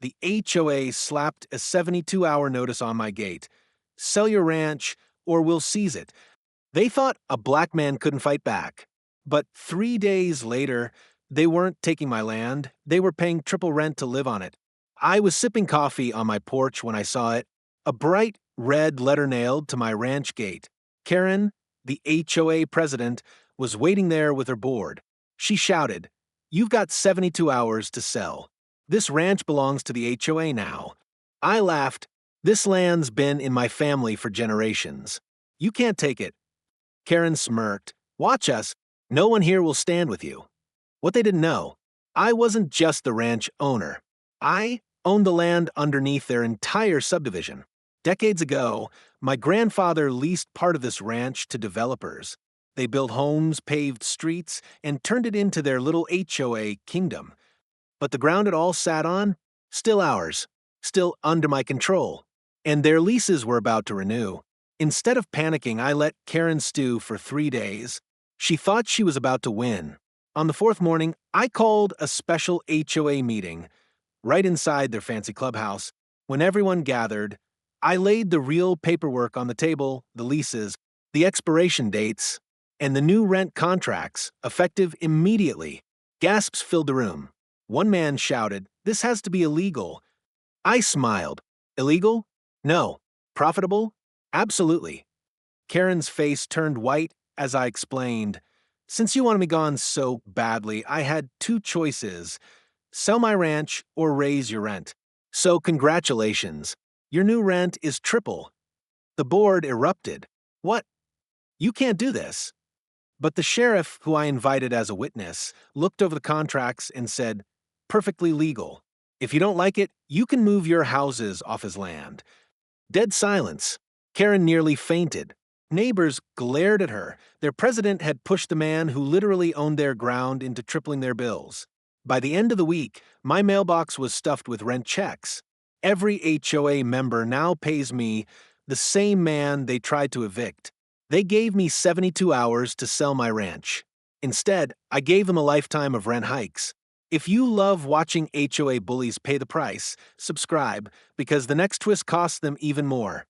The HOA slapped a 72-hour notice on my gate. Sell your ranch or we'll seize it. They thought a black man couldn't fight back. But 3 days later, they weren't taking my land. They were paying triple rent to live on it. I was sipping coffee on my porch when I saw it. A bright red letter nailed to my ranch gate. Karen, the HOA president, was waiting there with her board. She shouted, "You've got 72 hours to sell. This ranch belongs to the HOA now." I laughed. This land's been in my family for generations. You can't take it. Karen smirked. Watch us. No one here will stand with you. What they didn't know, I wasn't just the ranch owner. I owned the land underneath their entire subdivision. Decades ago, my grandfather leased part of this ranch to developers. They built homes, paved streets, and turned it into their little HOA kingdom. But the ground it all sat on? Still ours. Still under my control. And their leases were about to renew. Instead of panicking, I let Karen stew for 3 days. She thought she was about to win. On the fourth morning, I called a special HOA meeting. Right inside their fancy clubhouse. When everyone gathered, I laid the real paperwork on the table, the leases, the expiration dates, and the new rent contracts, effective immediately. Gasps filled the room. One man shouted, "This has to be illegal." I smiled. Illegal? No. Profitable? Absolutely. Karen's face turned white as I explained, "Since you wanted me gone so badly, I had two choices. Sell my ranch or raise your rent. So congratulations. Your new rent is triple." The board erupted. "What? You can't do this." But the sheriff, who I invited as a witness, looked over the contracts and said, "Perfectly legal. If you don't like it, you can move your houses off his land." Dead silence. Karen nearly fainted. Neighbors glared at her. Their president had pushed the man who literally owned their ground into tripling their bills. By the end of the week, my mailbox was stuffed with rent checks. Every HOA member now pays me the same man they tried to evict. They gave me 72 hours to sell my ranch. Instead, I gave them a lifetime of rent hikes. If you love watching HOA bullies pay the price, subscribe, because the next twist costs them even more.